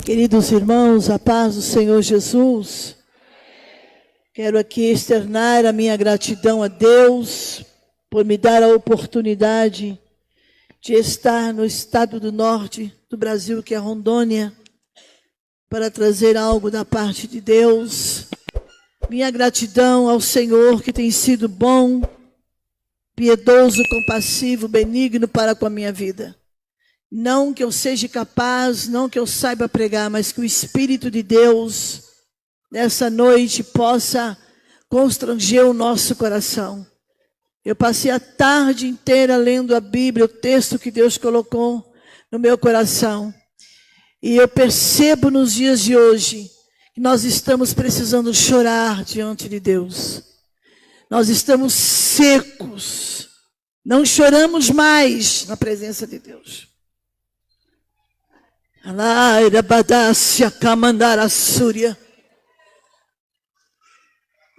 Queridos irmãos, a paz do Senhor Jesus, quero aqui externar a minha gratidão a Deus por me dar a oportunidade de estar no estado do norte do Brasil, que é Rondônia, para trazer algo da parte de Deus. Minha gratidão ao Senhor, que tem sido bom, piedoso, compassivo, benigno para com a minha vida. Não que eu seja capaz, não que eu saiba pregar, mas que o Espírito de Deus, nessa noite, possa constranger o nosso coração. Eu passei a tarde inteira lendo a Bíblia, o texto que Deus colocou no meu coração. E eu percebo nos dias de hoje que nós estamos precisando chorar diante de Deus. Nós estamos secos, não choramos mais na presença de Deus.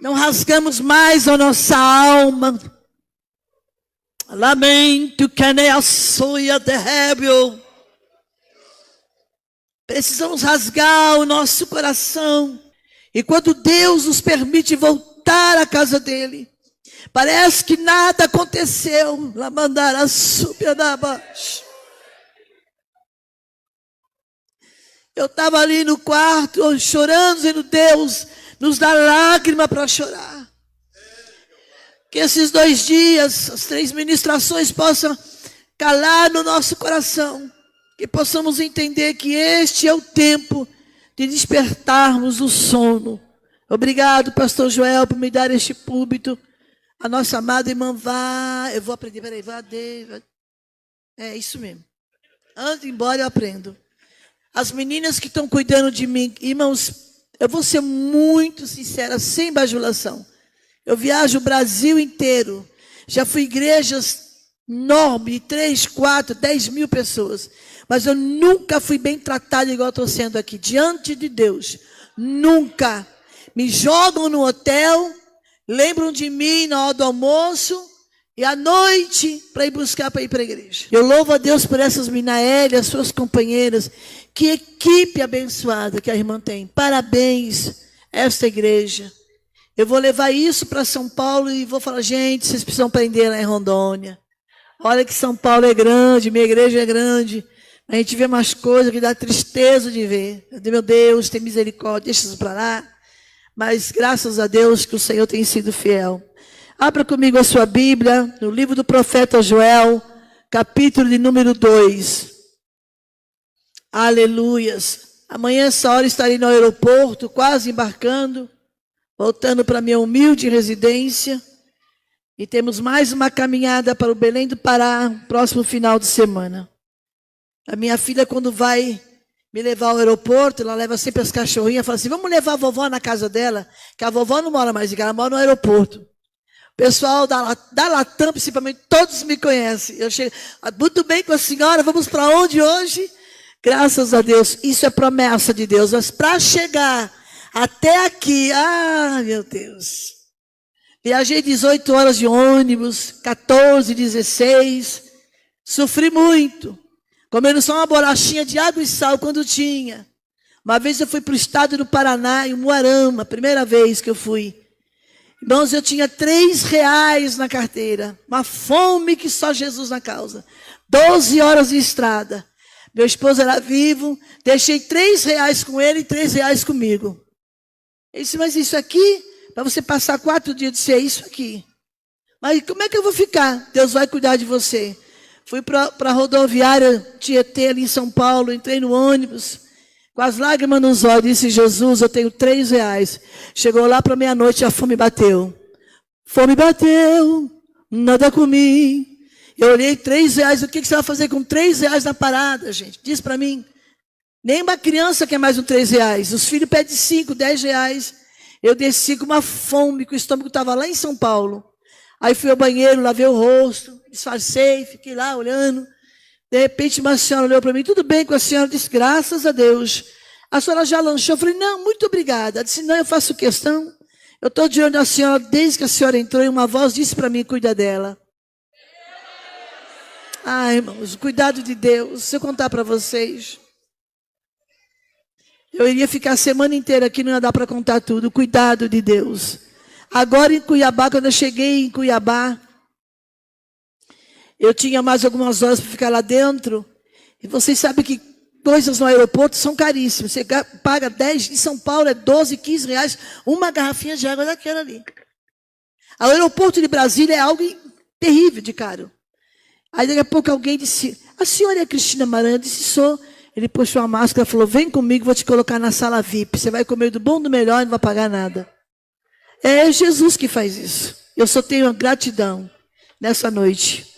Não rasgamos mais a nossa alma. Lamento que nem a soia terrível. Precisamos rasgar o nosso coração. E quando Deus nos permite voltar à casa dele, parece que nada aconteceu. Lamandara subia da baixo. Eu estava ali no quarto, chorando, dizendo, Deus, nos dá lágrima para chorar. Que esses 2 dias, as 3 ministrações possam calar no nosso coração. Que possamos entender que este é o tempo de despertarmos o sono. Obrigado, pastor Joel, por me dar este púlpito. A nossa amada irmã eu vou aprender, peraí, é isso mesmo. Antes de ir embora eu aprendo. As meninas que estão cuidando de mim, irmãos, eu vou ser muito sincera, sem bajulação. Eu viajo o Brasil inteiro. Já fui em igrejas enormes, 3, 4, 10 mil pessoas. Mas eu nunca fui bem tratada igual estou sendo aqui, diante de Deus. Nunca. Me jogam no hotel, lembram de mim na hora do almoço e à noite para ir buscar para ir para a igreja. Eu louvo a Deus por essas Minaélias, as suas companheiras. Que equipe abençoada que a irmã tem. Parabéns a esta igreja. Eu vou levar isso para São Paulo e vou falar, gente, vocês precisam aprender lá em Rondônia. Olha que São Paulo é grande, minha igreja é grande. A gente vê umas coisas que dá tristeza de ver. Meu Deus, tem misericórdia, deixa isso para lá. Mas graças a Deus que o Senhor tem sido fiel. Abra comigo a sua Bíblia, no livro do profeta Joel, capítulo de número 2. Aleluias. Amanhã, essa hora, estarei no aeroporto, quase embarcando, voltando para minha humilde residência. E temos mais uma caminhada para o Belém do Pará, próximo final de semana. A minha filha, quando vai me levar ao aeroporto, ela leva sempre as cachorrinhas, fala assim, vamos levar a vovó na casa dela, que a vovó não mora mais em casa, ela mora no aeroporto. O pessoal da Latam, principalmente, todos me conhecem. Eu chego, muito bem com a senhora, vamos para onde hoje? Graças a Deus, isso é promessa de Deus. Mas para chegar até aqui, meu Deus. Viajei 18 horas de ônibus, 14, 16. Sofri muito. Comendo só uma bolachinha de água e sal quando tinha. Uma vez eu fui para o estado do Paraná, em Umuarama, primeira vez que eu fui. Irmãos, eu tinha R$3 na carteira. Uma fome que só Jesus na causa. 12 horas de estrada. Meu esposo era vivo, deixei R$3 com ele e R$3 comigo. Ele disse, mas isso aqui, para você passar 4 dias, eu disse, é isso aqui. Mas como é que eu vou ficar? Deus vai cuidar de você. Fui para a rodoviária Tietê, ali em São Paulo, entrei no ônibus, com as lágrimas nos olhos, disse, Jesus, eu tenho R$3. Chegou lá para meia-noite, a fome bateu. Fome bateu, nada comi. Eu olhei R$3, o que você vai fazer com R$3 na parada, gente? Diz para mim. Nem uma criança quer mais um R$3. Os filhos pedem 5, R$10. Eu desci com uma fome, que o estômago estava lá em São Paulo. Aí fui ao banheiro, lavei o rosto, disfarcei, fiquei lá olhando. De repente uma senhora olhou para mim, tudo bem com a senhora? Eu disse, graças a Deus. A senhora já lanchou? Eu falei, não, muito obrigada. Ela disse, não, eu faço questão. Eu estou de olho na senhora desde que a senhora entrou e uma voz disse para mim, cuida dela. Irmãos, cuidado de Deus. Se eu contar para vocês. Eu iria ficar a semana inteira aqui, não ia dar para contar tudo. Cuidado de Deus. Agora em Cuiabá, quando eu cheguei em Cuiabá, eu tinha mais algumas horas para ficar lá dentro. E vocês sabem que coisas no aeroporto são caríssimas. Você paga 10, em São Paulo é 12, 15 reais, uma garrafinha de água daquela ali. O aeroporto de Brasília é algo terrível de caro. Aí daqui a pouco alguém disse, a senhora é a Cristina Maranhão? Eu disse, sou. Ele puxou a máscara e falou, vem comigo, vou te colocar na sala VIP. Você vai comer do bom, do melhor e não vai pagar nada. É Jesus que faz isso. Eu só tenho gratidão nessa noite.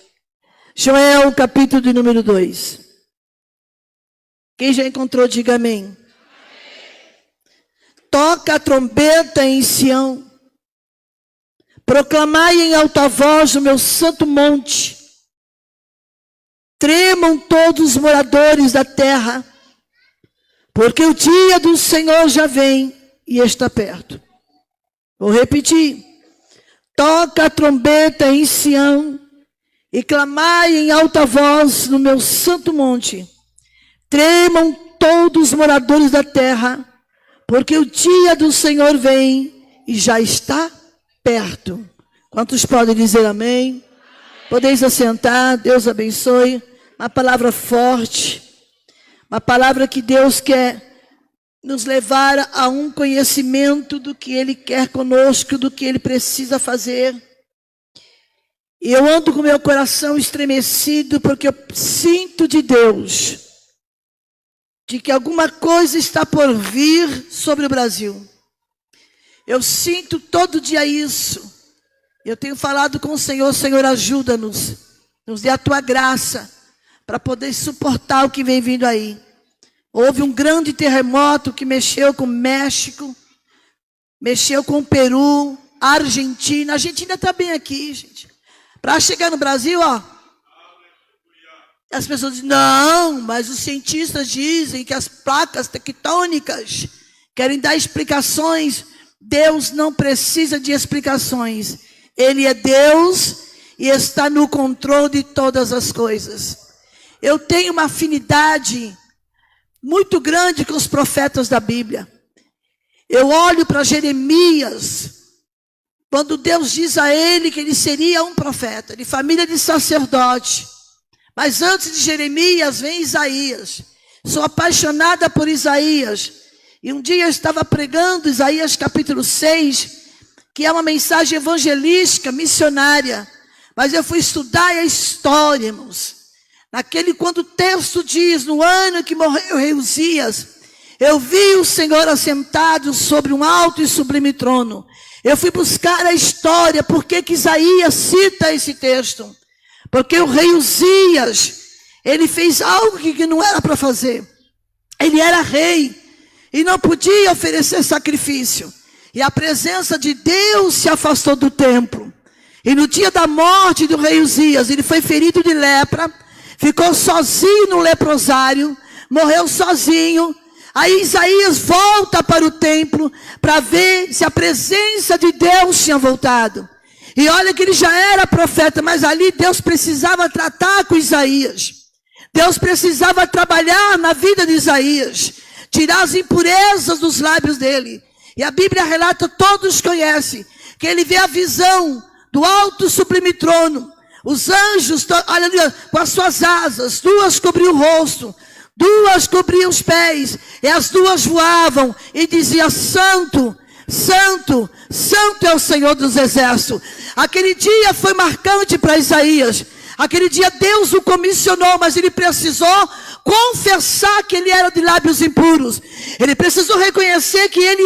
Joel, capítulo de número 2. Quem já encontrou, diga amém. Toca a trombeta em Sião. Proclamai em alta voz o meu santo monte. Tremam todos os moradores da terra, porque o dia do Senhor já vem e está perto. Vou repetir. Toca a trombeta em Sião e clamai em alta voz no meu santo monte. Tremam todos os moradores da terra, porque o dia do Senhor vem e já está perto. Quantos podem dizer amém? Podeis assentar, Deus abençoe. Uma palavra forte, uma palavra que Deus quer nos levar a um conhecimento do que Ele quer conosco, do que Ele precisa fazer. E eu ando com meu coração estremecido, porque eu sinto de Deus, de que alguma coisa está por vir sobre o Brasil. Eu sinto todo dia isso. Eu tenho falado com o Senhor, Senhor, ajuda-nos, nos dê a tua graça, para poder suportar o que vem vindo aí. Houve um grande terremoto que mexeu com o México, mexeu com o Peru, a Argentina. A Argentina está bem aqui, gente. Para chegar no Brasil, ó. As pessoas dizem, não, mas os cientistas dizem que as placas tectônicas querem dar explicações. Deus não precisa de explicações. Ele é Deus e está no controle de todas as coisas. Eu tenho uma afinidade muito grande com os profetas da Bíblia. Eu olho para Jeremias, quando Deus diz a ele que ele seria um profeta, de família de sacerdote. Mas antes de Jeremias vem Isaías. Sou apaixonada por Isaías. E um dia eu estava pregando Isaías capítulo 6, que é uma mensagem evangelística, missionária. Mas eu fui estudar a história, irmãos. Quando o texto diz, no ano que morreu o rei Uzias, eu vi o Senhor assentado sobre um alto e sublime trono. Eu fui buscar a história, por que Isaías cita esse texto? Porque o rei Uzias, ele fez algo que não era para fazer. Ele era rei e não podia oferecer sacrifício. E a presença de Deus se afastou do templo. E no dia da morte do rei Uzias, ele foi ferido de lepra, ficou sozinho no leprosário, morreu sozinho. Aí Isaías volta para o templo para ver se a presença de Deus tinha voltado. E olha que ele já era profeta, mas ali Deus precisava tratar com Isaías. Deus precisava trabalhar na vida de Isaías, tirar as impurezas dos lábios dele. E a Bíblia relata, todos conhecem, que ele vê a visão do alto sublime trono. Os anjos, olha ali, com as suas asas, 2 cobriam o rosto, 2 cobriam os pés, e as 2 voavam, e dizia, santo, santo, santo é o Senhor dos exércitos. Aquele dia foi marcante para Isaías. Aquele dia Deus o comissionou, mas ele precisou confessar que ele era de lábios impuros. Ele precisou reconhecer que ele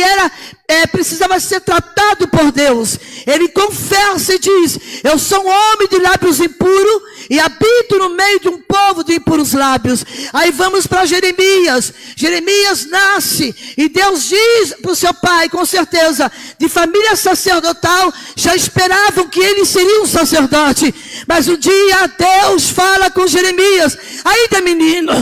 precisava ser tratado por Deus. Ele confessa e diz, eu sou um homem de lábios impuros e habito no meio de um povo de impuros lábios. Aí vamos para Jeremias. Jeremias nasce e Deus diz para o seu pai, com certeza, de família sacerdotal, já esperavam que ele seria um sacerdote. Mas um dia Deus fala com Jeremias, ainda menino,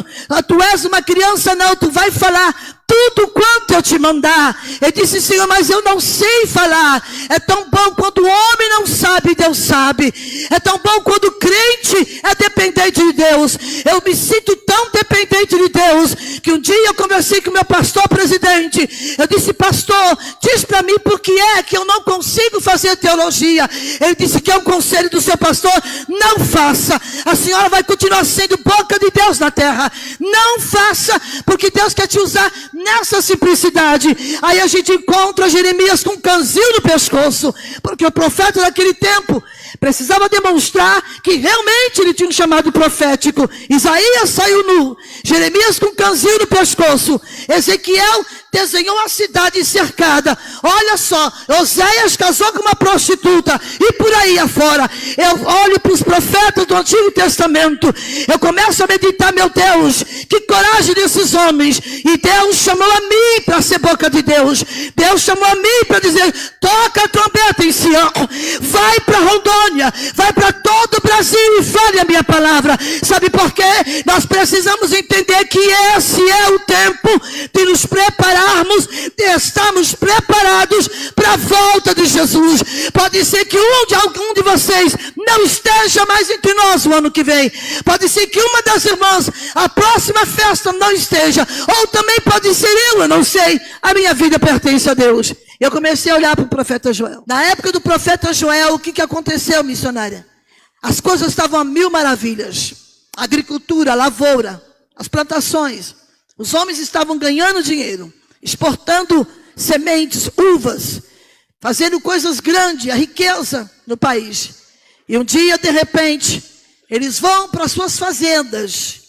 tu és uma criança, não, tu vai falar tudo quanto eu te mandar. Ele disse: Senhor, mas eu não sei falar. É tão bom quando o homem não sabe, Deus sabe. É tão bom quando o crente é dependente de Deus. Eu me sinto tão dependente de Deus, que um dia eu conversei com o meu pastor presidente. Eu disse: pastor, diz para mim por que é que eu não consigo fazer teologia. Ele disse que é um conselho do seu pastor: não faça. A senhora vai continuar sendo boca de Deus na terra. Não faça, porque Deus quer te usar nessa simplicidade. Aí a gente encontra Jeremias com um canzil no pescoço, porque o profeta daquele tempo precisava demonstrar que realmente ele tinha um chamado profético. Isaías saiu nu, Jeremias com um canzil no pescoço, Ezequiel desenhou a cidade cercada. Olha só, Oséias casou com uma prostituta, e por aí afora. Eu olho para os profetas do Antigo Testamento, eu começo a meditar: meu Deus, que coragem desses homens. E Deus chamou a mim para ser boca de Deus. Deus chamou a mim para dizer: toca a trombeta em Sião, vai para Rondônia, vai para todo o Brasil e fale a minha palavra. Sabe por quê? Nós precisamos entender que esse é o tempo de nos prepararmos, de estarmos preparados para a volta de Jesus. Pode ser que algum de vocês não esteja mais entre nós o ano que vem. Pode ser que uma das irmãs, a próxima festa, não esteja. Ou também pode ser eu não sei. A minha vida pertence a Deus. Eu comecei a olhar para o profeta Joel. Na época do profeta Joel, o que aconteceu, missionária? As coisas estavam a mil maravilhas. A agricultura, a lavoura, as plantações. Os homens estavam ganhando dinheiro, exportando sementes, uvas, fazendo coisas grandes, a riqueza no país. E um dia, de repente, eles vão para suas fazendas.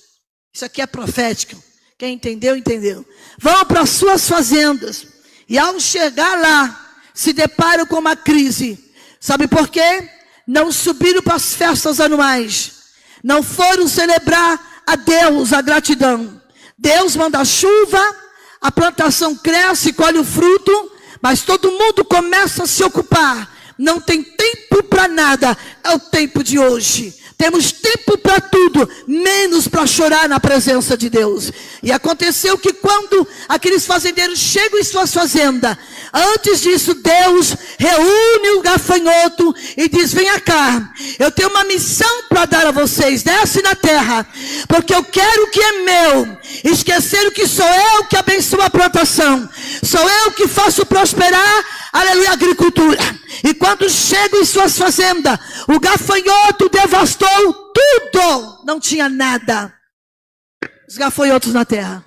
Isso aqui é profético. Quem entendeu, entendeu. Vão para suas fazendas. E ao chegar lá, se deparam com uma crise. Sabe por quê? Não subiram para as festas anuais. Não foram celebrar a Deus a gratidão. Deus manda chuva, a plantação cresce, colhe o fruto, mas todo mundo começa a se ocupar. Não tem tempo para nada. É o tempo de hoje. Temos tempo para tudo, menos para chorar na presença de Deus. E aconteceu que quando aqueles fazendeiros chegam em suas fazendas, antes disso Deus reúne o gafanhoto e diz: venha cá, eu tenho uma missão para dar a vocês, desce na terra, porque eu quero o que é meu. Esqueceram que sou eu que abençoo a plantação, sou eu que faço prosperar, aleluia, a agricultura. E quando chegam em suas fazendas, o gafanhoto devastou tudo, não tinha nada. Os gafanhotos na terra.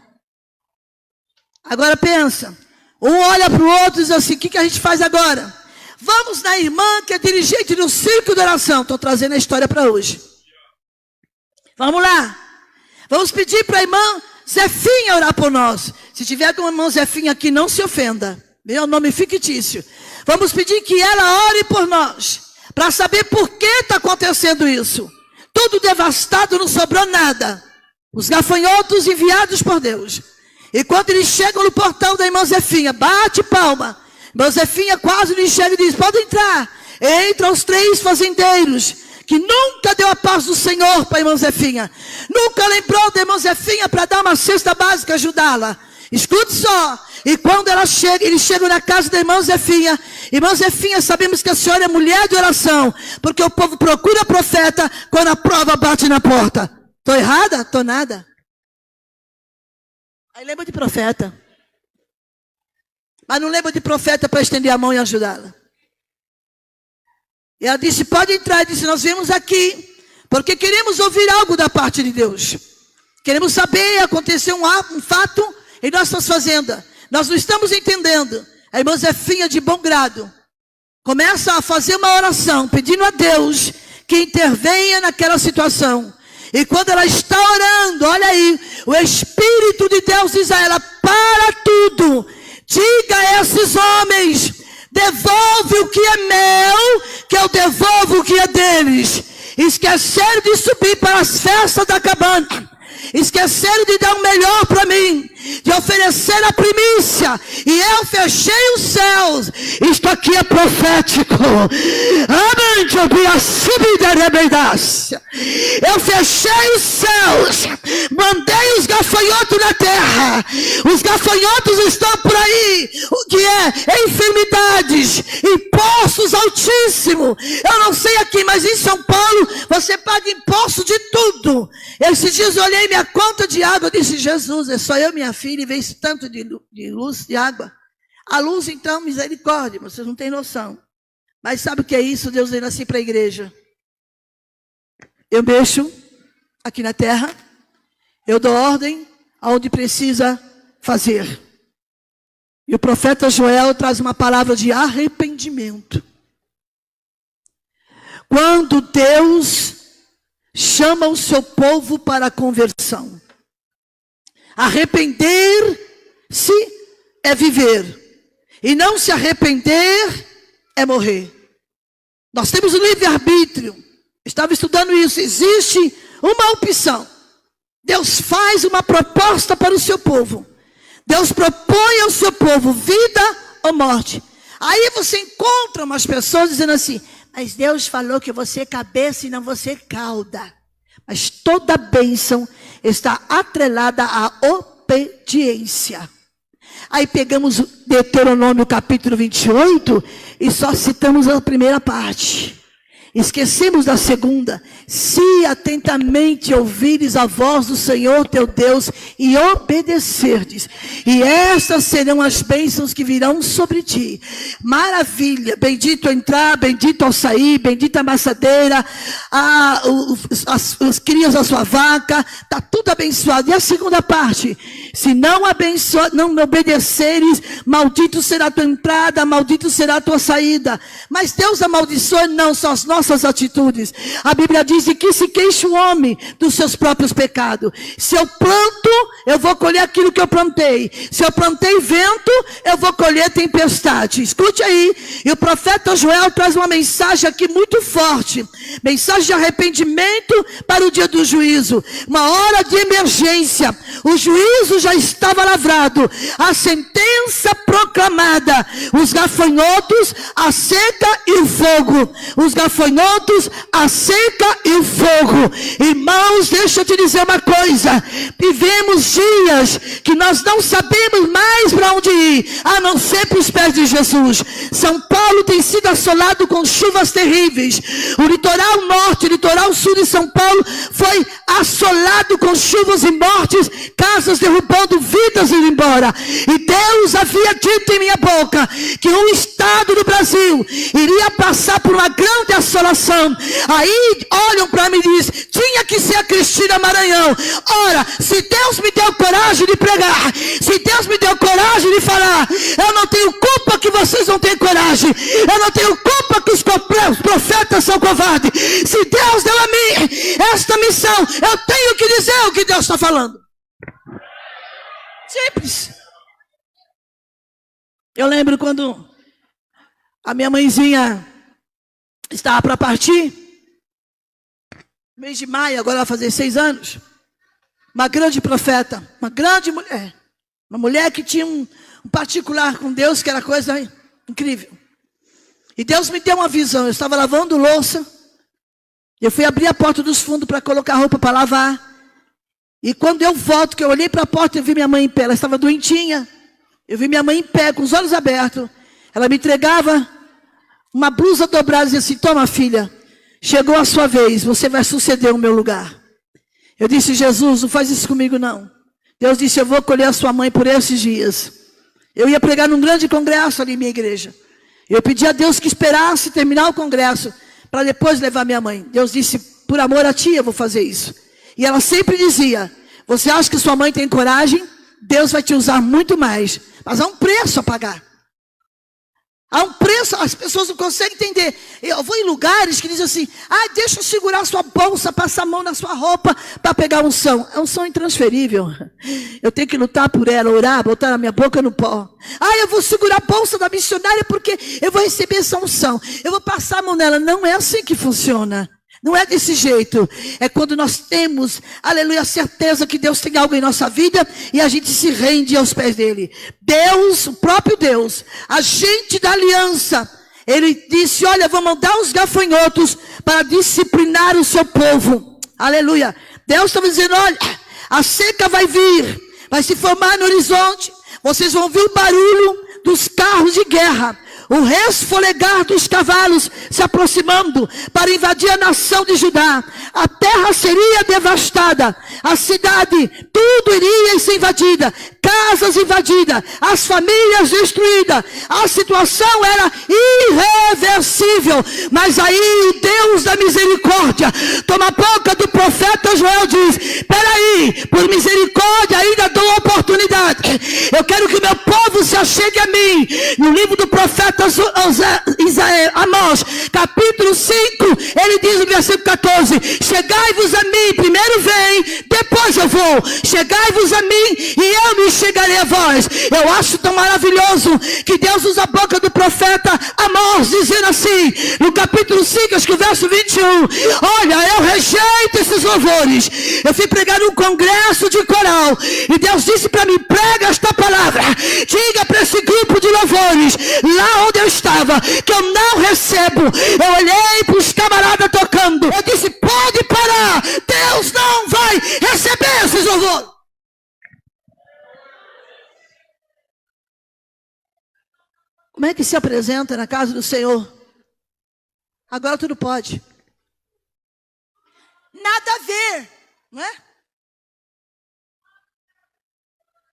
Agora pensa, um olha para o outro e diz assim: o que a gente faz agora? Vamos na irmã que é dirigente do circo de oração. Estou trazendo a história para hoje. Vamos lá. Vamos pedir para a irmã Zefinha orar por nós. Se tiver alguma irmã Zefinha aqui, não se ofenda. Meu nome fictício. Vamos pedir que ela ore por nós, para saber por que está acontecendo isso. Tudo devastado, não sobrou nada. Os gafanhotos enviados por Deus. E quando eles chegam no portão da irmã Zefinha, bate palma. Irmã Zefinha quase lhe chega e diz: pode entrar. Entram os 3 fazendeiros, que nunca deu a paz do Senhor para a irmã Zefinha. Nunca lembrou da irmã Zefinha para dar uma cesta básica, ajudá-la. Escute só. E quando eles chegam na casa da irmã Zefinha, sabemos que a senhora é mulher de oração, porque o povo procura profeta quando a prova bate na porta. Estou errada? Estou nada. Aí lembra de profeta. Mas não lembra de profeta para estender a mão e ajudá-la. E ela disse: pode entrar. Ele disse: nós viemos aqui porque queremos ouvir algo da parte de Deus. Queremos saber, aconteceu um fato em nossas fazendas. Nós não estamos entendendo. A irmã Zefinha, de bom grado, começa a fazer uma oração, pedindo a Deus que intervenha naquela situação. E quando ela está orando, olha aí, o Espírito de Deus diz a ela: para tudo, diga a esses homens, devolve o que é meu, que eu devolvo o que é deles. Esqueceram de subir para as festas da cabana. Esqueceram de dar o melhor para mim, de oferecer a primícia, e eu fechei os céus. Isto aqui é profético. Amém. Eu fechei os céus, mandei os gafanhotos na terra. Os gafanhotos estão por aí, o que é? Enfermidades, impostos altíssimos. Eu não sei aqui, mas em São Paulo você paga imposto de tudo. Esses dias eu olhei minha conta de água, eu disse: Jesus, é só eu e minha filha e veio esse tanto de luz, de água. A luz, então, misericórdia, vocês não têm noção. Mas sabe o que é isso? Deus dizendo assim para a igreja: eu mexo aqui na terra, eu dou ordem aonde precisa fazer. E o profeta Joel traz uma palavra de arrependimento. Quando Deus chama o seu povo para a conversão, arrepender-se é viver, e não se arrepender é morrer. Nós temos o livre-arbítrio. Estava estudando isso. Existe uma opção. Deus faz uma proposta para o seu povo. Deus propõe ao seu povo vida ou morte. Aí você encontra umas pessoas dizendo assim: mas Deus falou que você é cabeça e não você é cauda. Mas toda bênção está atrelada à obediência. Aí pegamos Deuteronômio capítulo 28 e só citamos a primeira parte. Esquecemos da segunda. Se atentamente ouvires a voz do Senhor teu Deus e obedecerdes, e estas serão as bênçãos que virão sobre ti. Maravilha, bendito ao entrar, bendito ao sair, bendita a amassadeira, os crias da sua vaca, está tudo abençoado. E a segunda parte: se não obedeceres, maldito será a tua entrada, maldito será a tua saída. Mas Deus amaldiçoa, não são as nossas atitudes. A Bíblia diz que se queixa o homem dos seus próprios pecados. Se eu planto, eu vou colher aquilo que eu plantei. Se eu plantei vento, eu vou colher tempestade. Escute aí. E o profeta Joel traz uma mensagem aqui muito forte. Mensagem de arrependimento para o dia do juízo. Uma hora de emergência. O juízo já estava lavrado. A sentença proclamada. Os gafanhotos, a seca e o fogo. Os gafanhotos, a seca e o fogo. Irmãos, deixa eu te dizer uma coisa. Vivemos dias que nós não sabemos mais para onde ir, a não ser para os pés de Jesus. São Paulo tem sido assolado com chuvas terríveis. O litoral norte, o litoral sul de São Paulo foi assolado com chuvas e mortes, casas derrubando, vidas indo embora. E Deus havia dito em minha boca que um estado do Brasil iria passar por uma grande assolação. Aí olham para mim e dizem: tinha que ser a Cristina Maranhão. Ora, se Deus me deu coragem de pregar, se Deus me deu coragem de falar, eu não tenho culpa que vocês não têm coragem. Eu não tenho culpa que os profetas são covardes. Se Deus deu a mim esta missão, eu tenho que dizer o que Deus está falando. Simples. Eu lembro quando a minha mãezinha estava para partir, mês de maio, agora vai fazer 6 anos. Uma grande profeta, uma grande mulher. Uma mulher que tinha um particular com Deus, que era coisa incrível. E Deus me deu uma visão. Eu estava lavando louça. Eu fui abrir a porta dos fundos para colocar roupa para lavar. E quando eu volto, que eu olhei para a porta, eu vi minha mãe em pé. Ela estava doentinha. Eu vi minha mãe em pé, com os olhos abertos. Ela me entregava uma blusa dobrada e dizia assim: toma, filha, chegou a sua vez, você vai suceder o meu lugar. Eu disse: Jesus, não faz isso comigo não. Deus disse: eu vou acolher a sua mãe por esses dias. Eu ia pregar num grande congresso ali em minha igreja. Eu pedi a Deus que esperasse terminar o congresso para depois levar minha mãe. Deus disse: por amor a ti eu vou fazer isso. E ela sempre dizia: você acha que sua mãe tem coragem? Deus vai te usar muito mais. Mas há um preço a pagar. Há um preço, as pessoas não conseguem entender. Eu vou em lugares que dizem assim: deixa eu segurar sua bolsa, passar a mão na sua roupa para pegar a unção. A unção é intransferível. Eu tenho que lutar por ela, orar, botar na minha boca no pó. Eu vou segurar a bolsa da missionária porque eu vou receber essa unção. Eu vou passar a mão nela. Não é assim que funciona. Não é desse jeito. É quando nós temos, aleluia, a certeza que Deus tem algo em nossa vida e a gente se rende aos pés dele. Deus, o próprio Deus, agente da aliança, Ele disse, olha, vou mandar os gafanhotos para disciplinar o seu povo. Aleluia. Deus estava dizendo, olha, a seca vai vir, vai se formar no horizonte. Vocês vão ouvir o barulho dos carros de guerra, o resfolegar dos cavalos se aproximando para invadir a nação de Judá. A terra seria devastada, a cidade, tudo iria ser invadida, casas invadidas, as famílias destruídas. A situação era irreversível. Mas aí Deus da misericórdia toma a boca do profeta Joel e diz, peraí, por misericórdia ainda dou oportunidade. Eu quero que meu povo se achegue a mim. No livro do profeta Amós, capítulo 5, ele diz no versículo 14, chegai-vos a mim, primeiro vem, depois eu vou. Chegai-vos a mim e eu me chegarei a vós. Eu acho tão maravilhoso que Deus usa a boca do profeta Amós, dizendo assim, no capítulo 5, acho que o verso 21, olha, eu rejeito esses louvores. Eu fui pregar num congresso de coral e Deus disse para mim, prega esta palavra, diga para esse grupo de louvores, lá onde eu estava, que eu não recebo. Eu olhei para os camaradas tocando, eu disse, pode parar, Deus não vai receber esses louvores. Como é que se apresenta na casa do Senhor? Agora tudo pode. Nada a ver, não é?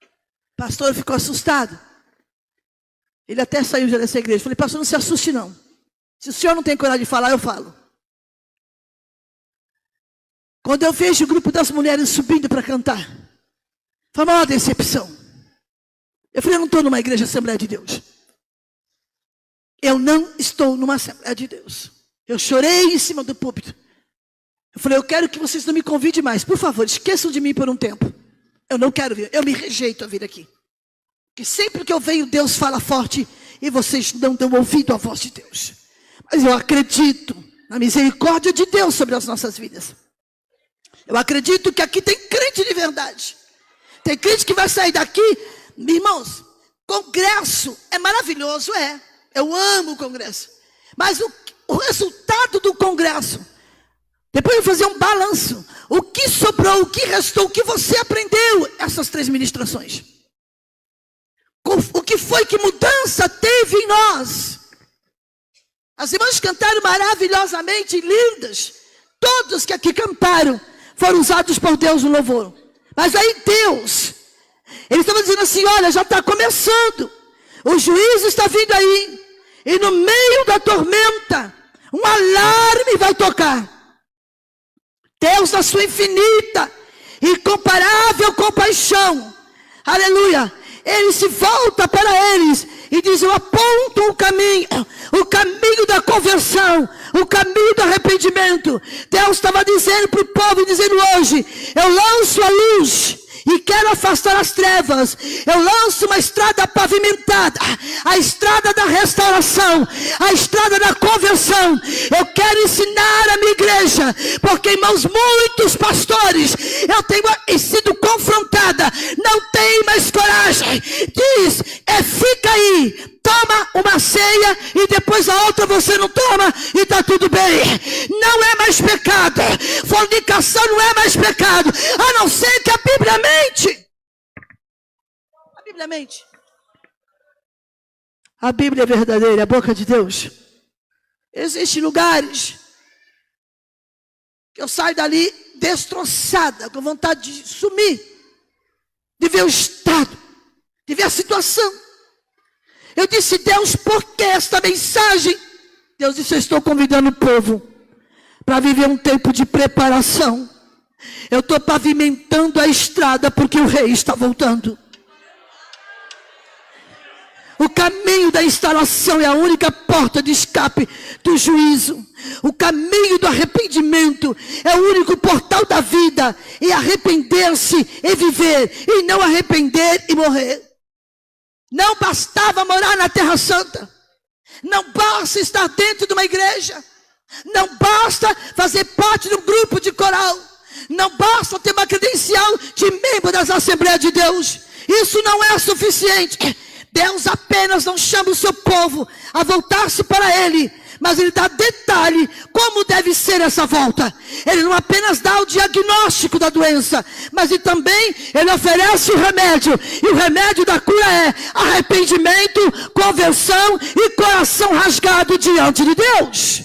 O pastor ficou assustado. Ele até saiu já dessa igreja. Falei, pastor, não se assuste não. Se o senhor não tem coragem de falar, eu falo. Quando eu vejo o grupo das mulheres subindo para cantar, foi uma maior decepção. Eu falei, eu não estou numa igreja Assembleia de Deus. Eu não estou numa Assembleia de Deus. Eu chorei em cima do púlpito. Eu falei, eu quero que vocês não me convidem mais. Por favor, esqueçam de mim por um tempo. Eu não quero vir, eu me rejeito a vir aqui. Porque sempre que eu venho, Deus fala forte e vocês não dão ouvido à voz de Deus. Mas eu acredito na misericórdia de Deus sobre as nossas vidas. Eu acredito que aqui tem crente de verdade. Tem crente que vai sair daqui, irmãos, congresso é maravilhoso, é. Eu amo o congresso. Mas o resultado do congresso, depois eu vou fazer um balanço. O que sobrou, o que restou, o que você aprendeu, essas 3 ministrações. O que foi que mudança teve em nós? As irmãs cantaram maravilhosamente, lindas. Todos que aqui cantaram foram usados por Deus no louvor. Mas aí Deus, Ele estava dizendo assim, olha, já está começando. O juízo está vindo aí. E no meio da tormenta, um alarme vai tocar. Deus, na sua infinita e incomparável compaixão, aleluia, Ele se volta para eles e diz, eu aponto o caminho da conversão, o caminho do arrependimento. Deus estava dizendo para o povo, dizendo hoje, eu lanço a luz e quero afastar as trevas. Eu lanço uma estrada pavimentada, a estrada da restauração, a estrada da conversão. Eu quero ensinar a minha igreja, porque, irmãos, muitos pastores, eu tenho sido confrontada, não tem mais coragem. Diz, fica aí, toma uma ceia e depois a outra você não toma e está tudo bem. Não é mais pecado. Fornicação não é mais pecado, a não ser que a Bíblia mente. A Bíblia mente. A Bíblia é verdadeira, a boca de Deus. Existem lugares que eu saio dali destroçada, com vontade de sumir, de ver o estado, de ver a situação. Eu disse, Deus, por que esta mensagem? Deus disse, eu estou convidando o povo para viver um tempo de preparação. Eu estou pavimentando a estrada porque o rei está voltando. O caminho da instalação é a única porta de escape do juízo. O caminho do arrependimento é o único portal da vida. E arrepender-se e viver, e não arrepender e morrer. Não bastava morar na Terra Santa. Não basta estar dentro de uma igreja. Não basta fazer parte de um grupo de coral. Não basta ter uma credencial de membro das Assembleias de Deus. Isso não é suficiente. Deus apenas não chama o seu povo a voltar-se para Ele, mas Ele dá detalhe como deve ser essa volta. Ele não apenas dá o diagnóstico da doença, mas Ele também oferece o remédio. E o remédio da cura é arrependimento, conversão e coração rasgado diante de Deus.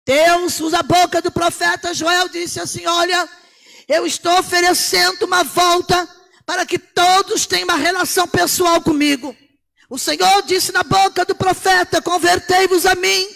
Deus usa a boca do profeta Joel, disse assim: olha, eu estou oferecendo uma volta para que todos tenham uma relação pessoal comigo. O Senhor disse na boca do profeta: convertei-vos a mim.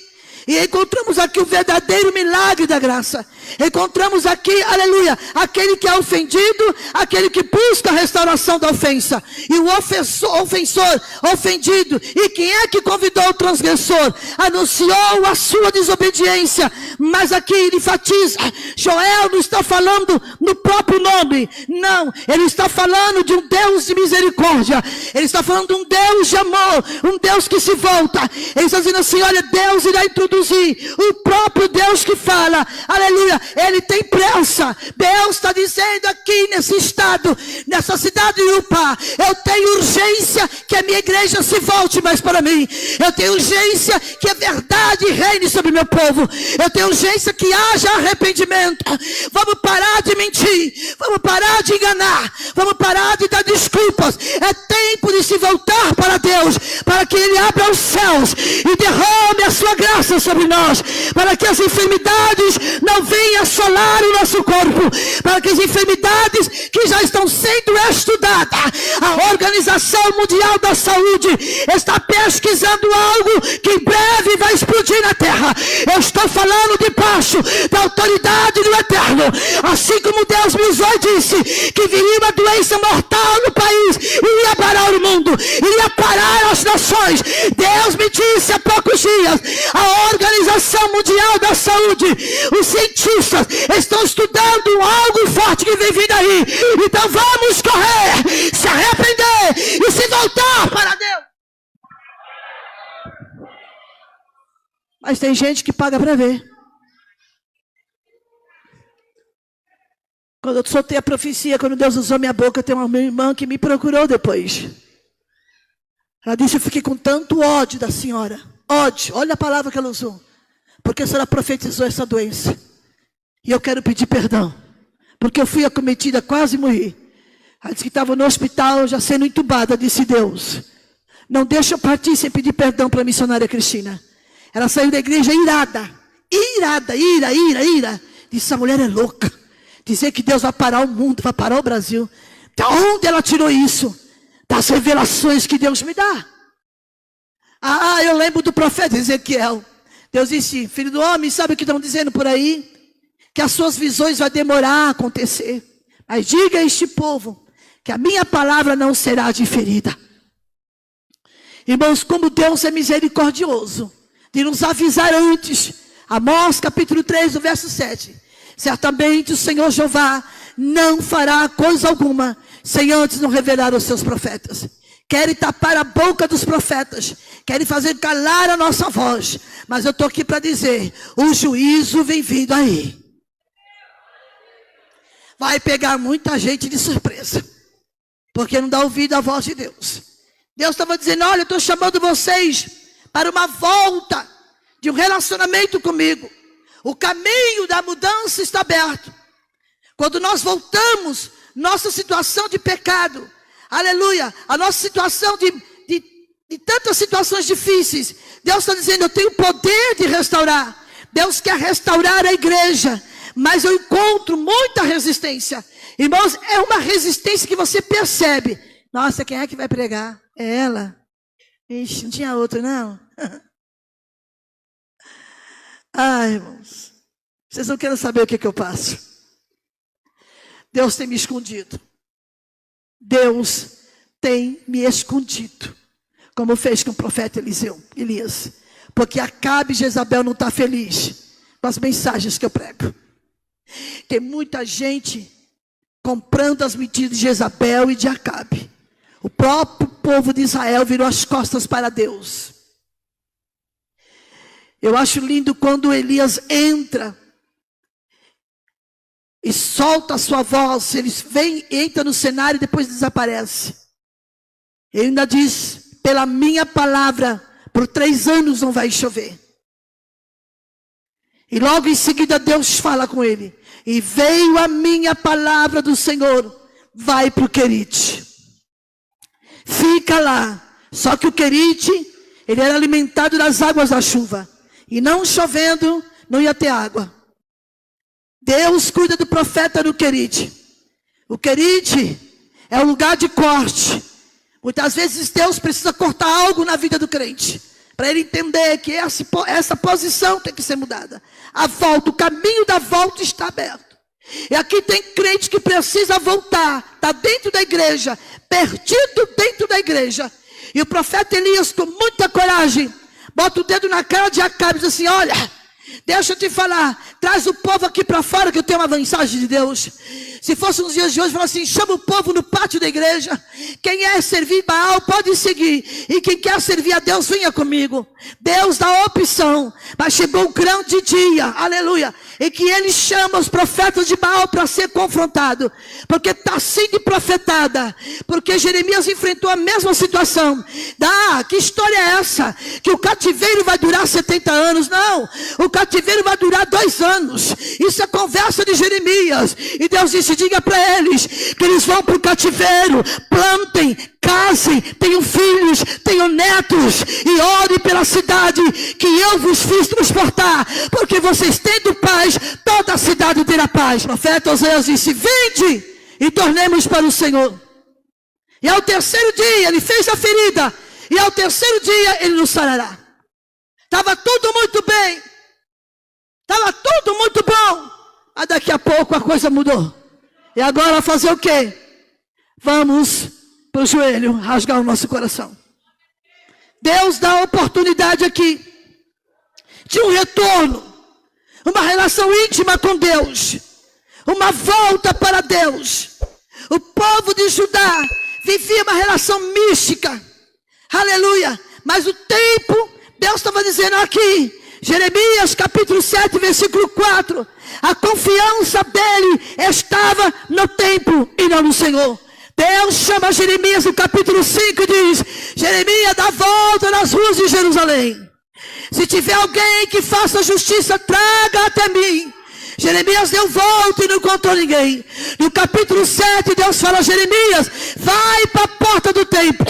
E encontramos aqui o verdadeiro milagre da graça. Encontramos aqui, aleluia, aquele que é ofendido, aquele que busca a restauração da ofensa. E o ofensor, ofendido. E quem é que convidou o transgressor? Anunciou a sua desobediência. Mas aqui ele enfatiza: Joel não está falando no próprio nome. Não, ele está falando de um Deus de misericórdia. Ele está falando de um Deus de amor. Um Deus que se volta. Ele está dizendo assim: olha, Deus irá introduzir o próprio Deus que fala, aleluia, Ele tem pressa. Deus está dizendo aqui nesse estado, nessa cidade de Upá: eu tenho urgência que a minha igreja se volte mais para mim. Eu tenho urgência que a verdade reine sobre meu povo. Eu tenho urgência que haja arrependimento. Vamos parar de mentir, vamos parar de enganar, vamos parar de dar desculpas. É tempo de se voltar para Deus, para que Ele abra os céus e derrame a sua graça sobre nós, para que as enfermidades não venham assolar o nosso corpo, para que as enfermidades que já estão sendo estudadas, a Organização Mundial da Saúde está pesquisando algo que em breve vai explodir na terra. Eu estou falando debaixo da autoridade do Eterno. Assim como Deus me usou e disse que viria uma doença mortal no país, iria parar o mundo, iria parar as nações. Deus me disse há poucos dias: a Organização Mundial da Saúde, os cientistas estão estudando algo forte que vem vindo aí. Então vamos correr, se arrepender e se voltar para Deus. Mas tem gente que paga para ver. Quando eu soltei a profecia, quando Deus usou minha boca, tem uma minha irmã que me procurou depois. Ela disse: eu fiquei com tanto ódio da senhora. Ódio, olha a palavra que ela usou. Porque a senhora profetizou essa doença. E eu quero pedir perdão. Porque eu fui acometida, quase morri. Ela disse que estava no hospital, já sendo entubada. Disse: Deus, não deixa eu partir sem pedir perdão para a missionária Cristina. Ela saiu da igreja irada. Ira. Disse: essa mulher é louca. Dizer que Deus vai parar o mundo, vai parar o Brasil. De onde ela tirou isso? Das revelações que Deus me dá. Ah, eu lembro do profeta Ezequiel. Deus disse: filho do homem, sabe o que estão dizendo por aí? Que as suas visões vão demorar a acontecer. Mas diga a este povo que a minha palavra não será diferida. Irmãos, como Deus é misericordioso de nos avisar antes. Amós capítulo 3, no verso 7. Certamente o Senhor Jeová não fará coisa alguma sem antes não revelar aos seus profetas. Querem tapar a boca dos profetas, querem fazer calar a nossa voz. Mas eu estou aqui para dizer: o juízo vem vindo aí. Vai pegar muita gente de surpresa, porque não dá ouvido à voz de Deus. Deus estava dizendo: olha, eu estou chamando vocês para uma volta de um relacionamento comigo. O caminho da mudança está aberto. Quando nós voltamos, nossa situação de pecado, aleluia, a nossa situação de tantas situações difíceis, Deus está dizendo: eu tenho poder de restaurar. Deus quer restaurar a igreja, mas eu encontro muita resistência. Irmãos, é uma resistência que você percebe. Nossa, quem é que vai pregar? É ela. Ixi, não tinha outra não. Ai, irmãos, vocês não querem saber o que eu passo. Deus tem me escondido. Deus tem me escondido, como fez com o profeta Elias. Porque Acabe e Jezabel não estão felizes com as mensagens que eu prego. Tem muita gente comprando as mentiras de Jezabel e de Acabe. O próprio povo de Israel virou as costas para Deus. Eu acho lindo quando Elias entra e solta a sua voz. Ele entra no cenário e depois desaparece. Ele ainda diz, pela minha palavra, por 3 anos não vai chover. E logo em seguida Deus fala com ele. E veio a minha palavra do Senhor, vai para o Querite. Fica lá. Só que o Querite, ele era alimentado das águas da chuva. E não chovendo, não ia ter água. Deus cuida do profeta no Querite. O Querite é um lugar de corte. Muitas vezes Deus precisa cortar algo na vida do crente, para ele entender que essa posição tem que ser mudada. A volta, o caminho da volta está aberto. E aqui tem crente que precisa voltar. Está dentro da igreja, perdido dentro da igreja. E o profeta Elias, com muita coragem, bota o dedo na cara de Acabe e diz assim, olha, deixa eu te falar, traz o povo aqui para fora que eu tenho uma mensagem de Deus. Se fosse nos dias de hoje, fala assim, chama o povo no pátio da igreja. Quem é servir Baal pode seguir. E quem quer servir a Deus, venha comigo. Deus dá opção. Mas chegou um grande dia, aleluia, em que ele chama os profetas de Baal para ser confrontado. Porque está sendo profetada. Porque Jeremias enfrentou a mesma situação. Que história é essa? Que o cativeiro vai durar 70 anos. Não, o cativeiro vai durar 2 anos. Isso é conversa de Jeremias. E Deus disse, diga para eles que eles vão para o cativeiro, plantem, casem, tenham filhos, tenham netos, e ore pela cidade que eu vos fiz transportar, porque vocês tendo paz, toda a cidade terá paz. O profeta Oséias disse, vinde e tornemos para o Senhor. E ao 3º dia ele fez a ferida, e ao 3º dia ele nos sarará. Estava tudo muito bem, estava tudo muito bom, mas daqui a pouco a coisa mudou. E agora fazer o quê? Vamos para o joelho, rasgar o nosso coração. Deus dá a oportunidade aqui de um retorno, uma relação íntima com Deus, uma volta para Deus. O povo de Judá vivia uma relação mística, aleluia, mas o tempo, Deus estava dizendo aqui, Jeremias capítulo 7, versículo 4, a confiança dele estava no templo e não no Senhor. Deus chama Jeremias no capítulo 5 e diz, Jeremias, dá volta nas ruas de Jerusalém. Se tiver alguém que faça justiça, traga até mim. Jeremias deu volta e não encontrou ninguém. No capítulo 7, Deus fala a Jeremias, vai para a porta do templo.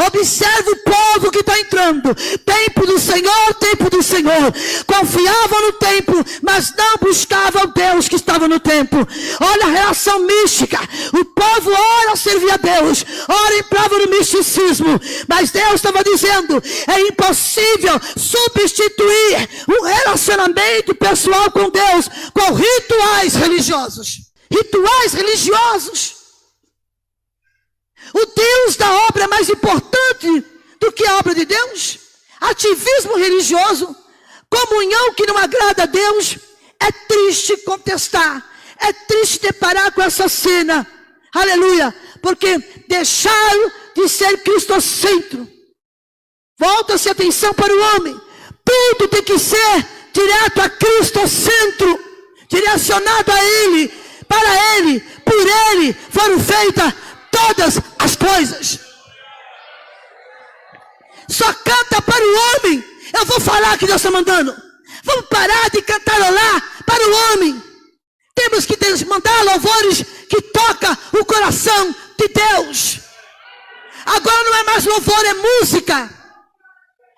Observa o povo que está entrando. Templo do Senhor, templo do Senhor. Confiavam no templo, mas não buscavam Deus que estava no templo. Olha a relação mística. O povo ora servir a Deus, ora entrava no misticismo. Mas Deus estava dizendo, é impossível substituir um relacionamento pessoal com Deus com rituais religiosos. Rituais religiosos. O Deus da obra é mais importante do que a obra de Deus. Ativismo religioso, comunhão que não agrada a Deus. É triste contestar, é triste deparar com essa cena, aleluia, porque deixaram de ser cristocentro. Volta-se a atenção para o homem. Tudo tem que ser direto a cristocentro, direcionado a Ele, para Ele, por Ele foram feitas todas as coisas. Só canta para o homem. Eu vou falar que Deus está mandando. Vamos parar de cantarolar para o homem. Temos que mandar louvores que toca o coração de Deus. Agora não é mais louvor, é música.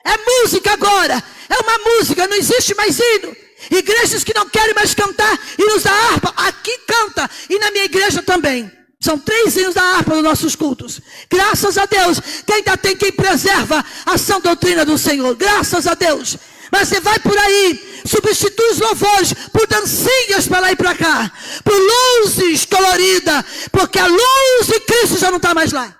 É música agora. É uma música, não existe mais hino. Igrejas que não querem mais cantar hinos da harpa, aqui canta, e na minha igreja também. São 3 hinos da harpa nos nossos cultos. Graças a Deus, que ainda tem quem preserva a sã doutrina do Senhor. Graças a Deus. Mas você vai por aí, substitui os louvores por dancinhas para lá e para cá, por luzes coloridas, porque a luz de Cristo já não está mais lá.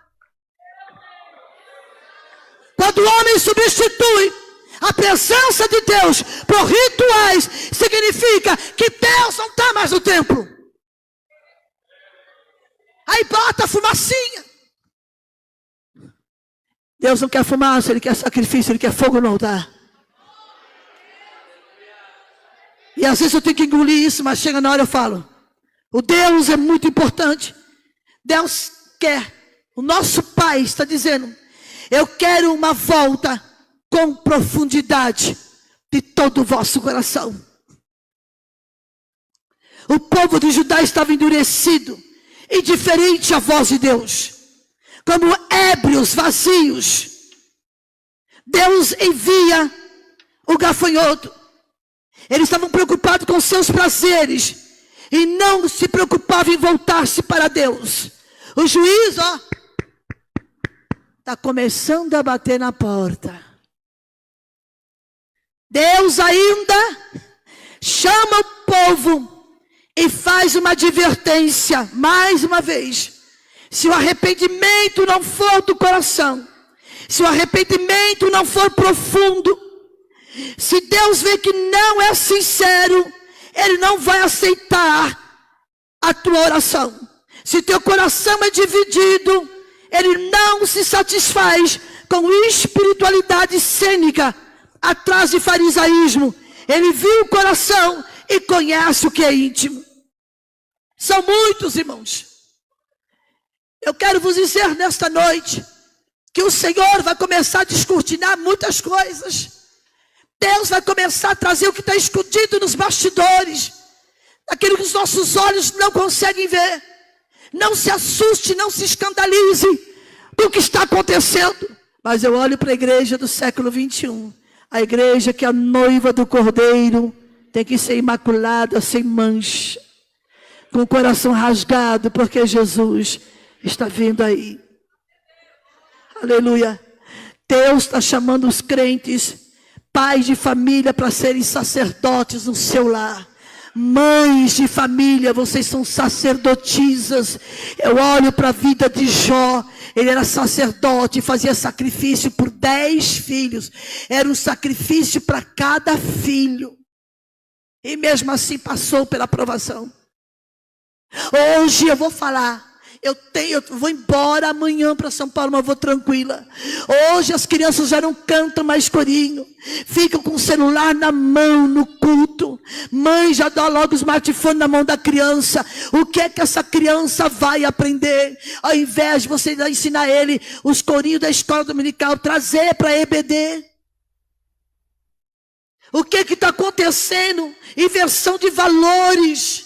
Quando o homem substitui a presença de Deus por rituais, significa que Deus não está mais no templo. Aí bota a fumacinha. Deus não quer fumaça, Ele quer sacrifício, Ele quer fogo no altar. E às vezes eu tenho que engolir isso, mas chega na hora eu falo, o Deus é muito importante. Deus quer O nosso Pai está dizendo: eu quero uma volta com profundidade de todo o vosso coração. O povo de Judá estava endurecido, indiferente à voz de Deus, como ébrios vazios. Deus envia o gafanhoto. Eles estavam preocupados com seus prazeres e não se preocupavam em voltar-se para Deus. O juiz, está começando a bater na porta. Deus ainda chama o povo e faz uma advertência, mais uma vez. Se o arrependimento não for do coração, se o arrependimento não for profundo, se Deus vê que não é sincero, Ele não vai aceitar a tua oração. Se teu coração é dividido, Ele não se satisfaz com espiritualidade cênica, atrás de farisaísmo. Ele viu o coração e conhece o que é íntimo. São muitos, irmãos. Eu quero vos dizer nesta noite que o Senhor vai começar a descortinar muitas coisas. Deus vai começar a trazer o que está escondido nos bastidores, aquilo que os nossos olhos não conseguem ver. Não se assuste, não se escandalize do que está acontecendo. Mas eu olho para a igreja do século 21. A igreja que é a noiva do Cordeiro tem que ser imaculada, sem mancha, com o coração rasgado, porque Jesus está vindo aí. Aleluia. Deus está chamando os crentes, pais de família, para serem sacerdotes no seu lar. Mães de família, vocês são sacerdotisas. Eu olho para a vida de Jó. Ele era sacerdote, fazia sacrifício por 10 filhos. Era um sacrifício para cada filho. E mesmo assim passou pela provação. Hoje eu vou falar. Eu vou embora amanhã para São Paulo, mas vou tranquila. Hoje as crianças já não cantam mais corinho. Ficam com o celular na mão no culto. Mãe já dá logo o smartphone na mão da criança. O que é que essa criança vai aprender? Ao invés de você ensinar ele os corinhos da escola dominical, trazer para a EBD. O que está acontecendo? Inversão de valores.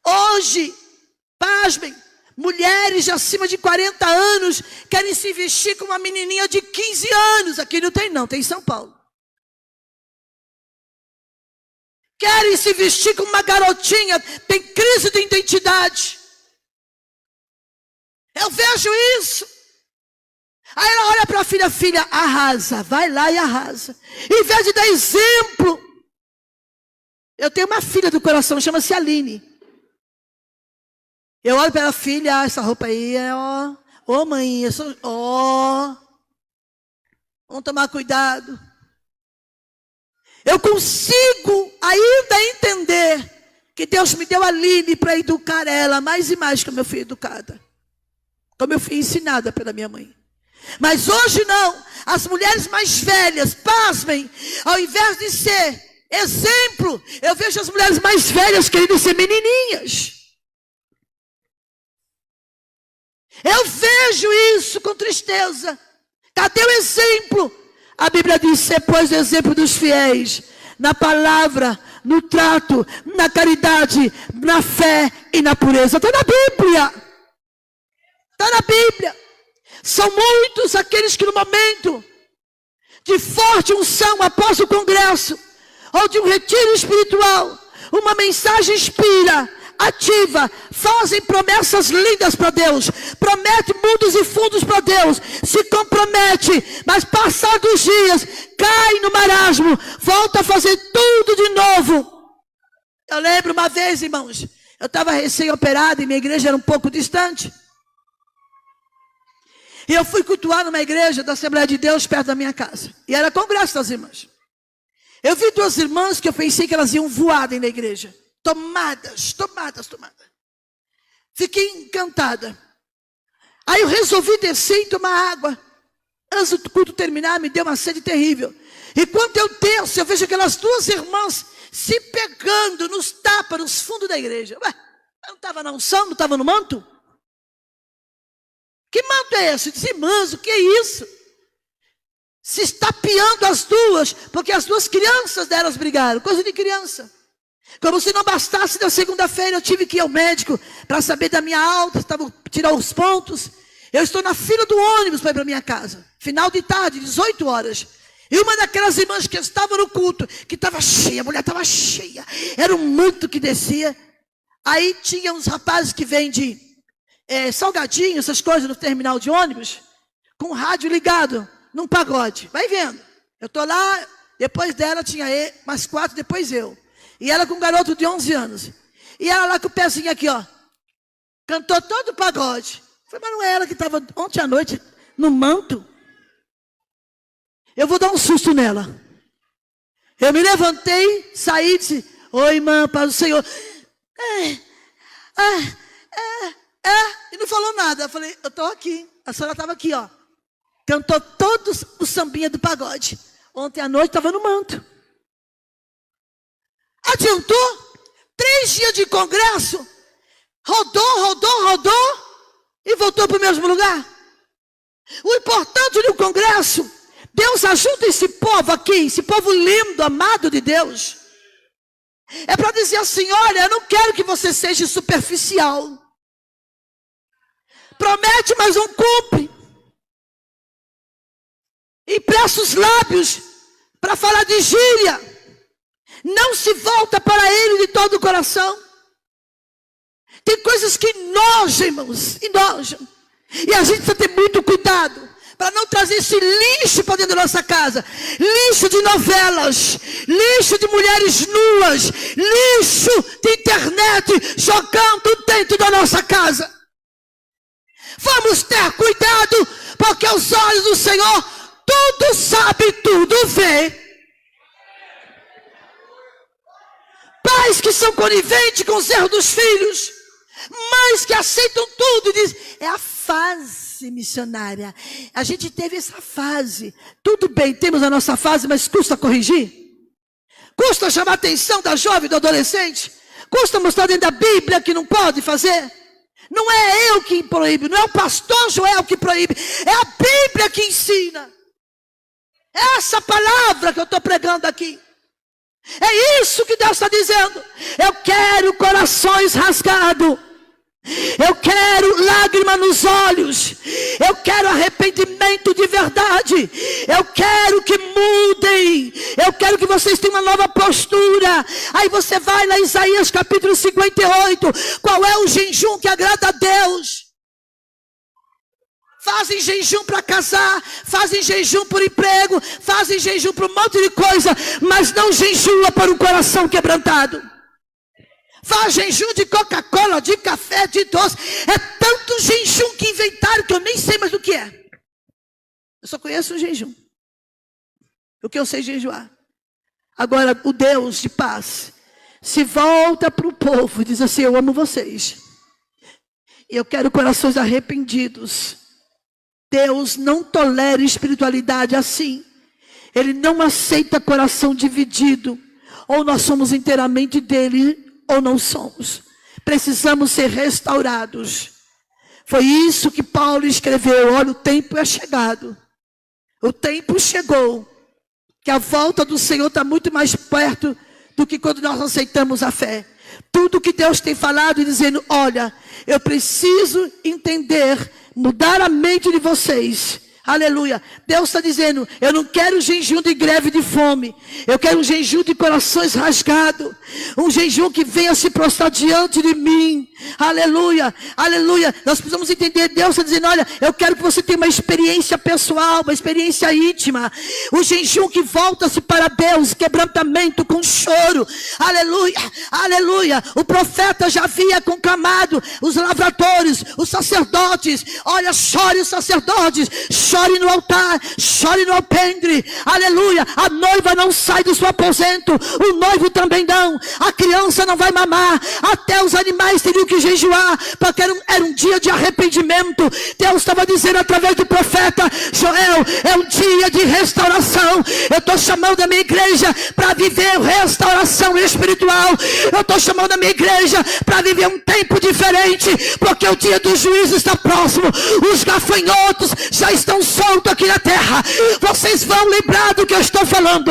Hoje, pasmem, mulheres de acima de 40 anos querem se vestir com uma menininha de 15 anos. Aqui não tem não, tem em São Paulo. Querem se vestir com uma garotinha, tem crise de identidade. Eu vejo isso. Aí ela olha para a filha, filha, arrasa, vai lá e arrasa. Em vez de dar exemplo, eu tenho uma filha do coração, chama-se Aline. Eu olho para a filha, essa roupa aí é mãe, eu sou, vamos tomar cuidado. Eu consigo ainda entender que Deus me deu a Aline para educar ela mais e mais como eu fui educada. Como eu fui ensinada pela minha mãe. Mas hoje não, as mulheres mais velhas, pasmem, ao invés de ser exemplo, eu vejo as mulheres mais velhas querendo ser menininhas. Eu vejo isso com tristeza. Cadê o exemplo? A Bíblia diz: ser, pois, o exemplo dos fiéis, na palavra, no trato, na caridade, na fé e na pureza. Está na Bíblia. Está na Bíblia. São muitos aqueles que no momento de forte unção após o congresso, ou de um retiro espiritual, uma mensagem inspira, ativa, fazem promessas lindas para Deus, promete mundos e fundos para Deus, se compromete, mas passados os dias, cai no marasmo, volta a fazer tudo de novo. Eu lembro uma vez, irmãos, eu estava recém-operado e minha igreja era um pouco distante. E eu fui cultuar numa igreja da Assembleia de Deus perto da minha casa. E era congresso das irmãs. Eu vi 2 irmãs que eu pensei que elas iam voar dentro da igreja. Tomadas. Fiquei encantada. Aí eu resolvi descer e tomar água. Antes do culto terminar, me deu uma sede terrível. E quando eu desço, eu vejo aquelas 2 irmãs se pegando nos tapas, nos fundos da igreja. Ué, eu não estava na unção, não estava no manto? Que manto é esse? Eu disse: irmãs, o que é isso? Se estapeando as duas, porque as duas crianças delas brigaram, coisa de criança. Como se não bastasse, na segunda-feira eu tive que ir ao médico para saber da minha alta, tirar os pontos. Eu estou na fila do ônibus para ir para minha casa, final de tarde, 18 horas. E uma daquelas irmãs que estava no culto, que estava cheia, a mulher estava cheia, era um manto que descia. Aí tinha uns rapazes que vendem salgadinho, essas coisas no terminal de ônibus, com o rádio ligado, num pagode. Vai vendo. Eu estou lá, depois dela tinha mais 4, depois eu. E ela com um garoto de 11 anos. E ela lá com o pezinho aqui, ó. Cantou todo o pagode. Falei: mas não é ela que estava ontem à noite no manto? Eu vou dar um susto nela. Eu me levantei, saí e disse: oi, irmã, paz do Senhor. E não falou nada. Eu falei: eu estou aqui. A senhora estava aqui, ó. Cantou todos o sambinha do pagode. Ontem à noite estava no manto. Adiantou? 3 dias de congresso. Rodou. E voltou para o mesmo lugar. O importante do congresso, Deus ajuda esse povo aqui, esse povo lindo, amado de Deus. É para dizer assim: olha, eu não quero que você seja superficial. Promete, mas não cumpre. Empresta os lábios para falar de gíria. Não se volta para ele de todo o coração. Tem coisas que enojam, irmãos, enojam. E a gente precisa ter muito cuidado para não trazer esse lixo para dentro da nossa casa. Lixo de novelas, lixo de mulheres nuas, lixo de internet jogando dentro da nossa casa. Vamos ter cuidado, porque os olhos do Senhor tudo sabe, tudo vê. Pais que são coniventes com os erros dos filhos, mães que aceitam tudo e dizem: é a fase missionária. A gente teve essa fase. Tudo bem, temos a nossa fase, mas custa corrigir? Custa chamar a atenção da jovem, do adolescente? Custa mostrar dentro da Bíblia que não pode fazer? Não é eu que proíbe, não é o pastor Joel que proíbe, é a Bíblia que ensina. É essa palavra que eu estou pregando aqui. É isso que Deus está dizendo. Eu quero corações rasgados. Eu quero lágrima nos olhos. Eu quero arrependimento de verdade. Eu quero que mudem. Eu quero que vocês tenham uma nova postura. Aí você vai lá em Isaías capítulo 58. Qual é o jejum que agrada a Deus? Fazem jejum para casar, fazem jejum por emprego, fazem jejum para um monte de coisa, mas não jejua para um coração quebrantado. Faz jejum de Coca-Cola, de café, de doce. É tanto jejum que inventaram que eu nem sei mais o que é. Eu só conheço o jejum. O que eu sei jejuar. Agora, o Deus de paz se volta para o povo e diz assim: eu amo vocês. E eu quero corações arrependidos. Deus não tolera espiritualidade assim. Ele não aceita coração dividido. Ou nós somos inteiramente dele, ou não somos. Precisamos ser restaurados. Foi isso que Paulo escreveu. Olha, o tempo é chegado. O tempo chegou. Que a volta do Senhor está muito mais perto do que quando nós aceitamos a fé. Tudo que Deus tem falado e dizendo: olha, eu preciso entender, mudar a mente de vocês. Aleluia. Deus está dizendo: eu não quero jejum de greve de fome. Eu quero um jejum de corações rasgados. Um jejum que venha se prostrar diante de mim. Aleluia. Aleluia. Nós precisamos entender. Deus está dizendo: olha, eu quero que você tenha uma experiência pessoal, uma experiência íntima. O jejum que volta-se para Deus, quebrantamento com choro. Aleluia. Aleluia. O profeta já havia conclamado os lavradores, os sacerdotes. Olha, chore os sacerdotes, chore chore no altar, chore no alpendre, aleluia. A noiva não sai do seu aposento, o noivo também não, a criança não vai mamar, até os animais teriam que jejuar, porque era um dia de arrependimento. Deus estava dizendo através do profeta Joel, é um dia de restauração. Eu estou chamando a minha igreja para viver restauração espiritual. Eu estou chamando a minha igreja para viver um tempo diferente, porque o dia do juízo está próximo. Os gafanhotos já estão soltos aqui na terra. Vocês vão lembrar do que eu estou falando.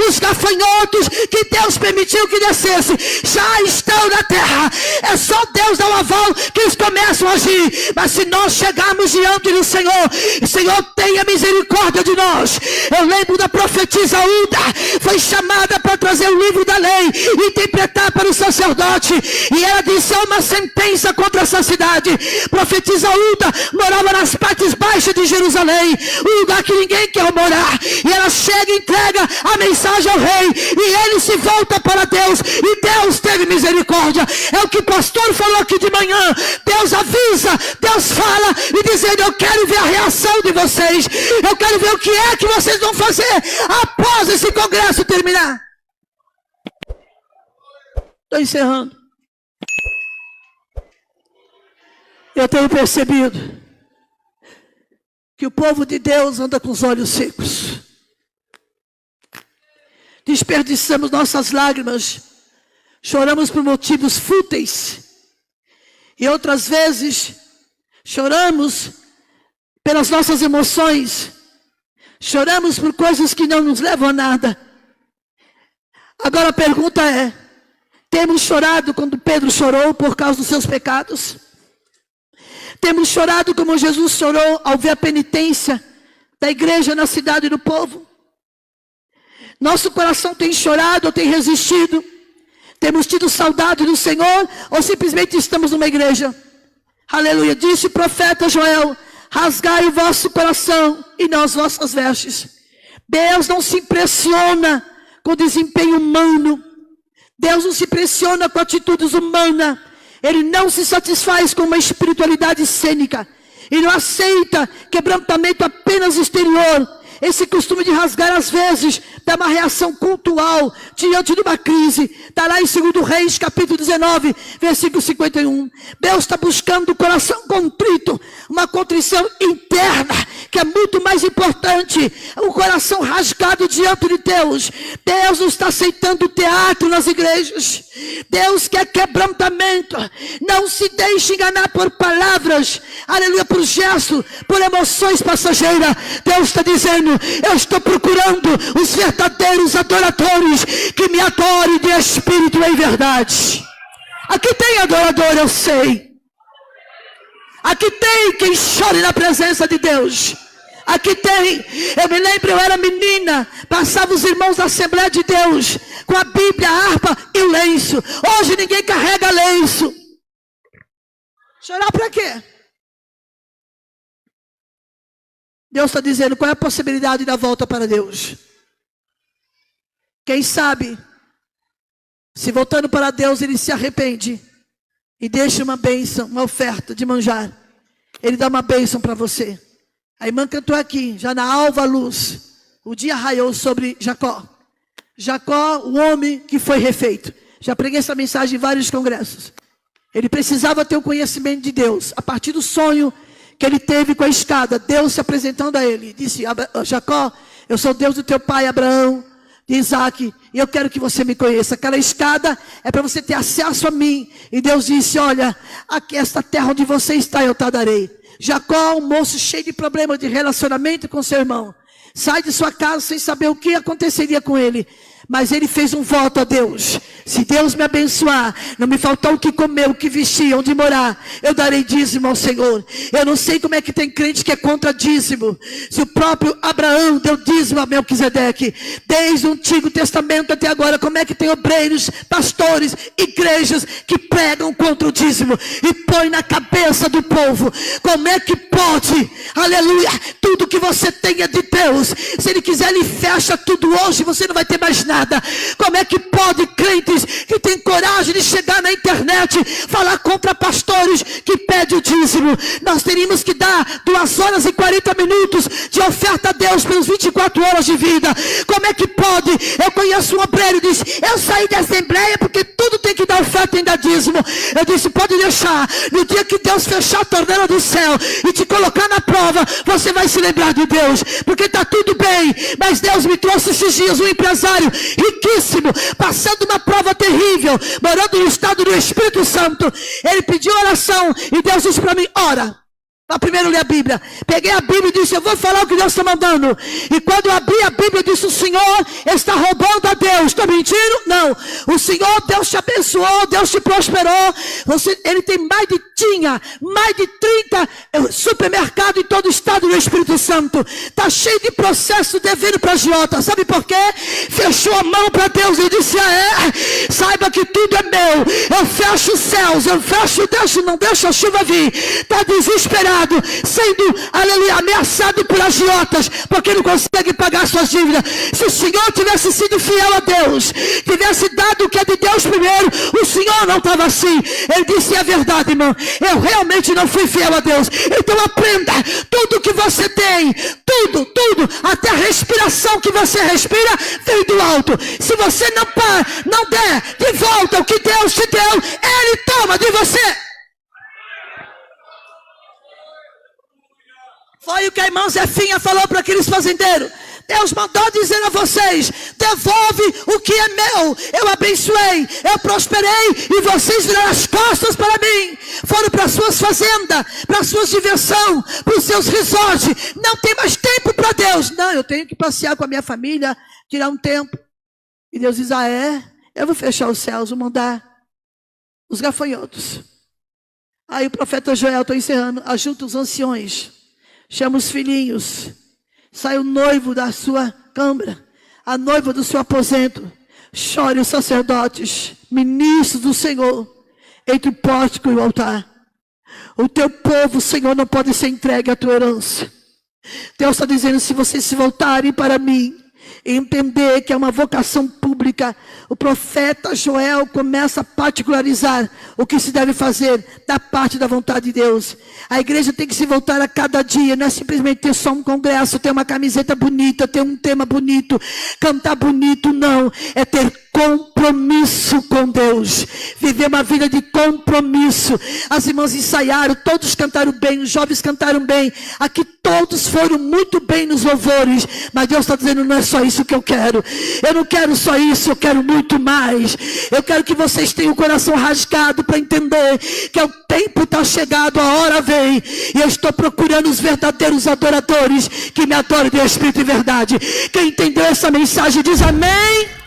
Os gafanhotos que Deus permitiu que descesse já estão na terra. É só Deus dar um aval que eles começam a agir. Mas se nós chegarmos diante do Senhor, Senhor, tenha misericórdia de nós. Eu lembro da profetisa Uda, foi chamada para trazer o livro da lei, interpretar para o sacerdote, e ela disse: há uma sentença contra essa cidade. Profetisa Uda morava nas partes baixas de Jerusalém, um lugar que ninguém quer morar, e ela chega e entrega a mensagem ao rei, e ele se volta para Deus, e Deus teve misericórdia. É o que o pastor falou aqui de manhã. Deus avisa, Deus fala, e dizendo: eu quero ver a reação de vocês, eu quero ver o que é que vocês vão fazer após esse congresso terminar. Estou encerrando. Eu tenho percebido que o povo de Deus anda com os olhos secos. Desperdiçamos nossas lágrimas, choramos por motivos fúteis, e outras vezes choramos pelas nossas emoções, choramos por coisas que não nos levam a nada. Agora a pergunta é: temos chorado quando Pedro chorou por causa dos seus pecados? Temos chorado como Jesus chorou ao ver a penitência da igreja na cidade e do povo? Nosso coração tem chorado ou tem resistido? Temos tido saudade do Senhor ou simplesmente estamos numa igreja? Aleluia. Disse o profeta Joel: rasgai o vosso coração e não as vossas vestes. Deus não se impressiona com o desempenho humano. Deus não se impressiona com atitudes humanas. Ele não se satisfaz com uma espiritualidade cênica. Ele não aceita quebrantamento apenas exterior. Esse costume de rasgar às vezes dá uma reação cultural diante de uma crise. Está lá em 2 Reis, capítulo 19, versículo 51. Deus está buscando o coração contrito, uma contrição interna, que é muito mais importante. O coração rasgado diante de Deus. Deus não está aceitando teatro nas igrejas. Deus quer quebrantamento. Não se deixe enganar por palavras, aleluia, por gestos, por emoções passageiras. Deus está dizendo: eu estou procurando os verdadeiros adoradores que me adorem de espírito e em verdade. Aqui tem adorador, eu sei. Aqui tem quem chore na presença de Deus. Aqui tem. Eu me lembro, eu era menina, passava os irmãos da Assembleia de Deus com a Bíblia, a harpa e o lenço. Hoje ninguém carrega lenço. Chorar para quê? Deus está dizendo: qual é a possibilidade da volta para Deus? Quem sabe, se voltando para Deus, ele se arrepende e deixa uma bênção, uma oferta de manjar. Ele dá uma bênção para você. A irmã cantou aqui, já na alva luz, o dia raiou sobre Jacó. Jacó, o homem que foi refeito. Já preguei essa mensagem em vários congressos. Ele precisava ter o conhecimento de Deus. A partir do sonho que ele teve com a escada, Deus se apresentando a ele, disse: Jacó, eu sou Deus do teu pai Abraão, de Isaac, e eu quero que você me conheça. Aquela escada é para você ter acesso a mim. E Deus disse: olha, aqui, esta terra onde você está, eu te darei. Jacó, um moço cheio de problemas de relacionamento com seu irmão, sai de sua casa sem saber o que aconteceria com ele. Mas ele fez um voto a Deus: se Deus me abençoar, não me faltar o que comer, o que vestir, onde morar, eu darei dízimo ao Senhor. Eu não sei como é que tem crente que é contra dízimo. Se o próprio Abraão deu dízimo a Melquisedeque, desde o Antigo Testamento até agora, como é que tem obreiros, pastores, igrejas que pregam contra o dízimo e põe na cabeça do povo? Como é que pode? Aleluia! Tudo que você tem é de Deus. Se Ele quiser, Ele fecha tudo hoje, você não vai ter mais nada. nada. Como é que pode crentes que têm coragem de chegar na internet, falar contra pastores que pedem o dízimo? Nós teríamos que dar 2 horas e 40 minutos de oferta a Deus pelos 24 horas de vida. Como é que pode? Eu conheço um obreiro que diz: eu saí da assembleia porque tudo tem que dar oferta e dar dízimo. Eu disse: pode deixar. No dia que Deus fechar a torneira do céu e te colocar na prova, você vai se lembrar de Deus, porque está tudo bem. Mas Deus me trouxe esses dias um empresário riquíssimo, passando uma prova terrível, morando no estado do Espírito Santo. Ele pediu oração e Deus disse para mim: ora. Para primeiro ler a Bíblia. Peguei a Bíblia e disse: eu vou falar o que Deus está mandando. E quando eu abri a Bíblia, eu disse: o Senhor está roubando a Deus. Estou mentindo? Não. O Senhor, Deus te abençoou, Deus te prosperou. Ele tem tinha mais de 30 supermercados em todo o estado do Espírito Santo. Está cheio de processo devendo para agiota. Sabe por quê? Fechou a mão para Deus e disse: saiba que tudo é meu. Eu fecho os céus, eu fecho, não deixa a chuva vir. Está desesperado, sendo, aleluia, ameaçado por agiotas, porque não consegue pagar suas dívidas. Se o Senhor tivesse sido fiel a Deus, tivesse dado o que é de Deus primeiro, o Senhor não estava assim. Ele disse: é verdade, irmão, eu realmente não fui fiel a Deus. Então aprenda, tudo que você tem, tudo, até a respiração que você respira, vem do alto. Se você não der de volta o que Deus te deu, Ele toma de você. Foi o que a irmã Zefinha falou para aqueles fazendeiros. Deus mandou dizer a vocês: devolve o que é meu. Eu abençoei, eu prosperei, e vocês viraram as costas para mim. Foram para suas fazendas, para suas diversões, para os seus resorts. Não tem mais tempo para Deus. Não, eu tenho que passear com a minha família, tirar um tempo. E Deus diz: eu vou fechar os céus, vou mandar os gafanhotos. Aí o profeta Joel, estou encerrando, ajunta os anciões, chama os filhinhos, sai o noivo da sua câmara, a noiva do seu aposento. Chore os sacerdotes, ministros do Senhor, entre o pórtico e o altar. O teu povo, Senhor, não pode ser entregue à tua herança. Deus está dizendo: se vocês se voltarem para mim e entender que é uma vocação pública, o profeta Joel começa a particularizar o que se deve fazer da parte da vontade de Deus. A igreja tem que se voltar a cada dia, não é simplesmente ter só um congresso, ter uma camiseta bonita, ter um tema bonito, cantar bonito, não. É ter compromisso com Deus, viver uma vida de compromisso. As irmãs ensaiaram, todos cantaram bem, os jovens cantaram bem, aqui todos foram muito bem nos louvores, mas Deus está dizendo: não é só isso que eu quero. Eu não quero só isso, eu quero muito mais. Eu quero que vocês tenham o coração rasgado para entender que o tempo está chegado, a hora vem, e eu estou procurando os verdadeiros adoradores que me adorem de espírito e verdade. Quem entendeu essa mensagem diz amém.